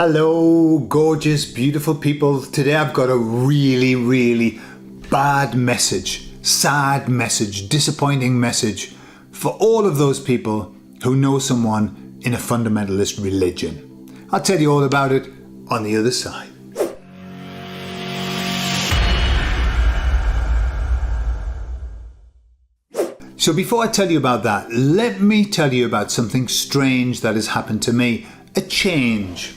Hello, gorgeous, beautiful people. Today I've got a really bad message, sad message, disappointing message for all of those people who know someone in a fundamentalist religion. I'll tell you all about it on the other side. So before I tell you about that, let me tell you about something strange that has happened to me, a change.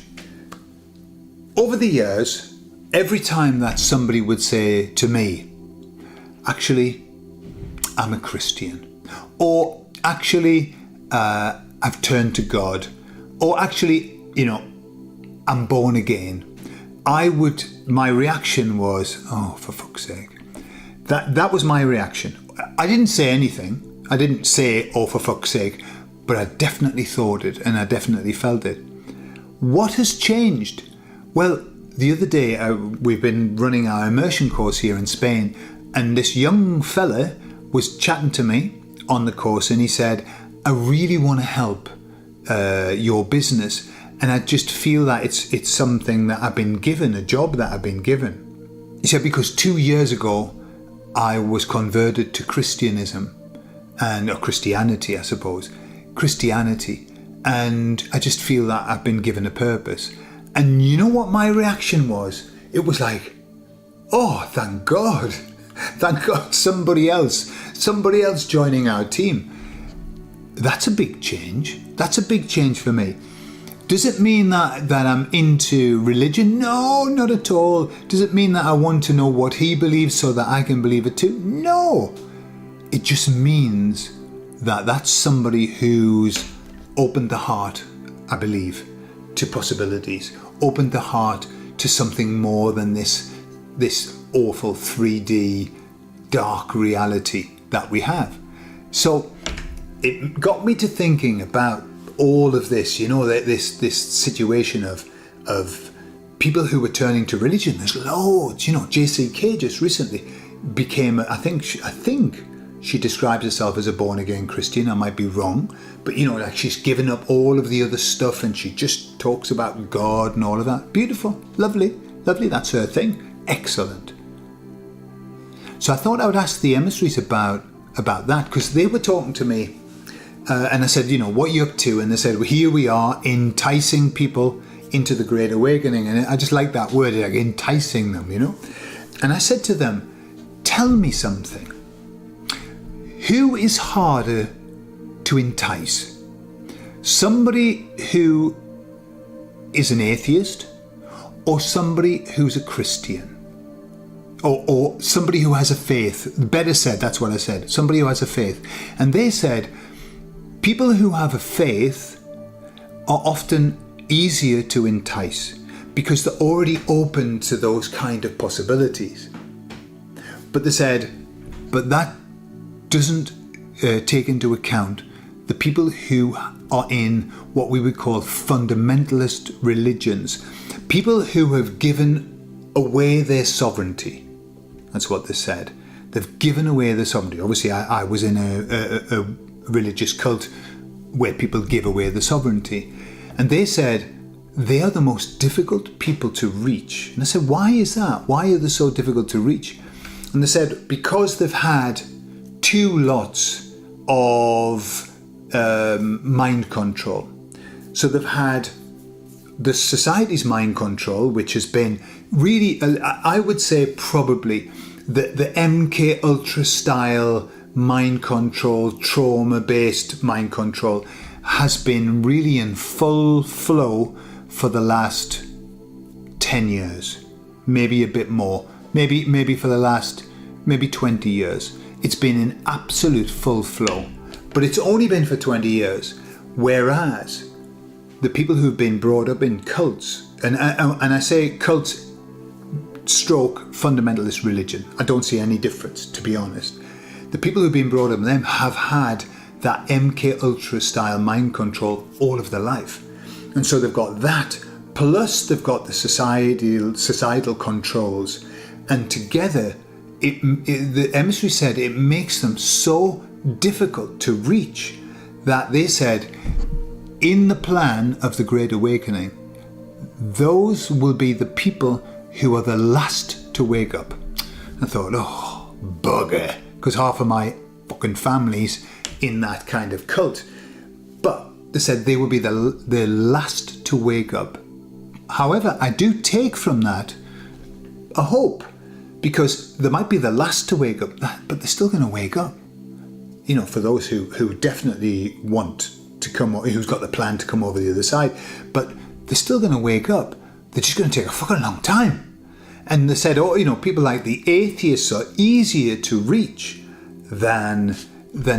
Over the years, every time that somebody would say to me, actually, I'm a Christian, or actually, I've turned to God, or actually, I'm born again, my reaction was, oh, for fuck's sake. That was my reaction. I didn't say anything. I didn't say, oh, for fuck's sake, but I definitely thought it and I definitely felt it. What has changed? Well, the other day we've been running our immersion course here in Spain, and this young fella was chatting to me on the course, and he said, I really want to help your business, and I just feel that it's something that I've been given, a job that I've been given. He said, because 2 years ago I was converted to Christianism, or Christianity, I suppose, Christianity, and I just feel that I've been given a purpose. And you know what my reaction was? It was like, oh, thank God. Thank God, somebody else joining our team. That's a big change. That's a big change for me. Does it mean that I'm into religion? No, not at all. Does it mean that I want to know what he believes so that I can believe it too? No. It just means that that's somebody who's opened the heart, I believe, to possibilities, opened the heart to something more than this awful 3D dark reality that we have. So it got me to thinking about all of this, this situation of people who were turning to religion. There's loads, JCK just recently became, I think she describes herself as a born-again Christian. I might be wrong, but like she's given up all of the other stuff and she just talks about God and all of that. Beautiful, lovely, that's her thing. Excellent. So I thought I would ask the emissaries about that, because they were talking to me and I said, what are you up to? And they said, well, here we are enticing people into the Great Awakening. And I just like that word, like enticing them, And I said to them, tell me something. Who is harder to entice? Somebody who is an atheist, or somebody who's a Christian? Or somebody who has a faith? Better said, that's what I said. Somebody who has a faith. And they said, people who have a faith are often easier to entice because they're already open to those kind of possibilities. But they said, but that doesn't take into account the people who are in what we would call fundamentalist religions, people who have given away their sovereignty. That's what they said. They've given away their sovereignty. Obviously, I was in a religious cult where people give away the sovereignty, and they said they are the most difficult people to reach. And I said, why is that? Why are they so difficult to reach? And they said because they've had 2 lots of mind control. So they've had the society's mind control, which has been really, I would say probably the MK Ultra style mind control, trauma-based mind control has been really in full flow for the last 10 years, maybe a bit more, maybe for the last 20 years. It's been in absolute full flow, but it's only been for 20 years. Whereas the people who've been brought up in cults, and I say cults stroke fundamentalist religion, I don't see any difference, to be honest. The people who've been brought up in them have had that MK Ultra style mind control all of their life. And so they've got that, plus they've got the societal controls, and together the emissary said it makes them so difficult to reach that they said in the plan of the Great Awakening, those will be the people who are the last to wake up. I thought, oh, bugger, because half of my fucking family's in that kind of cult. But they said they will be the last to wake up. However, I do take from that a hope, because they might be the last to wake up, but they're still going to wake up. You know, for those who definitely want to come, who's got the plan to come over the other side, but they're still going to wake up. They're just going to take a fucking long time. And they said, oh, you know, people like the atheists are easier to reach than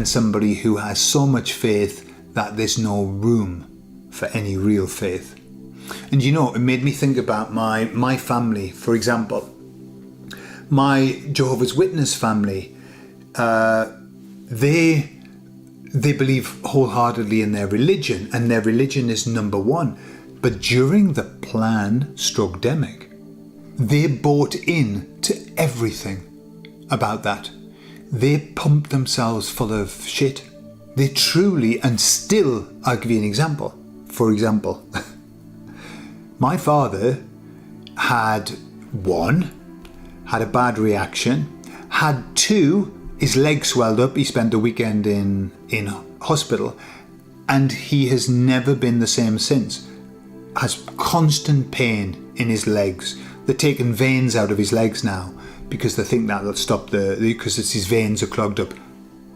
somebody who has so much faith that there's no room for any real faith. And you know, it made me think about my family, for example. My Jehovah's Witness family, they believe wholeheartedly in their religion, and their religion is number one. But during the plan-demic, they bought in to everything about that. They pumped themselves full of shit. They truly, and still, I'll give you an example. For example, my father had a bad reaction, had two, his leg swelled up, he spent a weekend in hospital, and he has never been the same since. Has constant pain in his legs. They're taking veins out of his legs now because they think that'll stop because his veins are clogged up.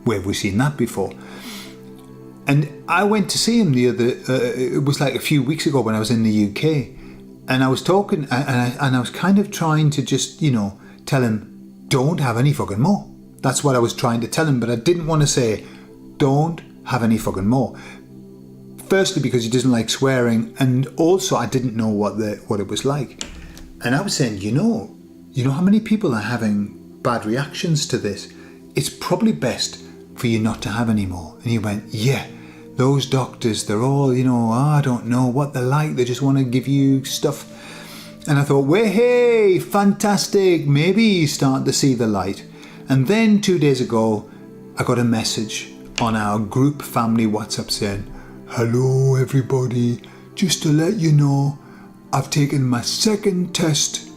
Where have we seen that before? And I went to see him it was like a few weeks ago when I was in the UK, and I was talking, and I was kind of trying to just, you know, tell him, don't have any fucking more. That's what I was trying to tell him, but I didn't want to say, don't have any fucking more. Firstly, because he doesn't like swearing, and also I didn't know what it was like. And I was saying, you know how many people are having bad reactions to this? It's probably best for you not to have any more. And he went, yeah, those doctors, they're all, you know, I don't know what they're like. They just want to give you stuff. And I thought, well, hey, fantastic. Maybe he's starting to see the light. And then 2 days ago, I got a message on our group family WhatsApp saying, hello, everybody. Just to let you know, I've taken my second test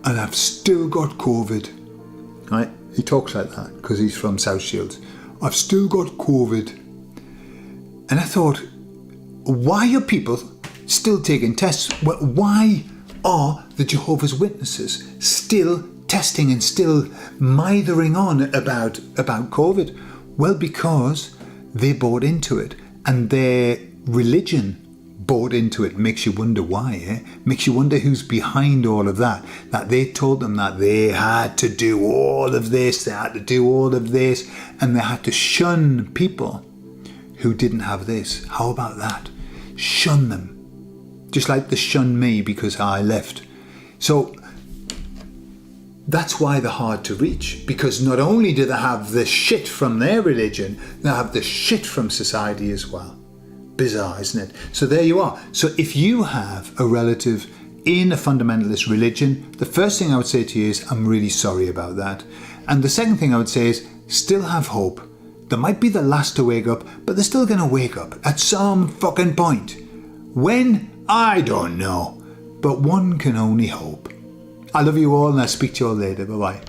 and I've still got COVID. Right? He talks like that because he's from South Shields. I've still got COVID. And I thought, why are people still taking tests? Why are the Jehovah's Witnesses still testing and still mithering on about COVID? Well, because they bought into it, and their religion bought into it. Makes you wonder why, eh? Makes you wonder who's behind all of that. That they told them that they had to do all of this, they had to do all of this, and they had to shun people who didn't have this. How about that? Shun them. Just like they shunned me because I left. So that's why they're hard to reach, because not only do they have the shit from their religion, they have the shit from society as well. Bizarre, isn't it? So there you are. So if you have a relative in a fundamentalist religion, the first thing I would say to you is, I'm really sorry about that. And the second thing I would say is, still have hope. They might be the last to wake up, but they're still going to wake up at some fucking point. When? I don't know. But one can only hope. I love you all, and I'll speak to you all later. Bye-bye.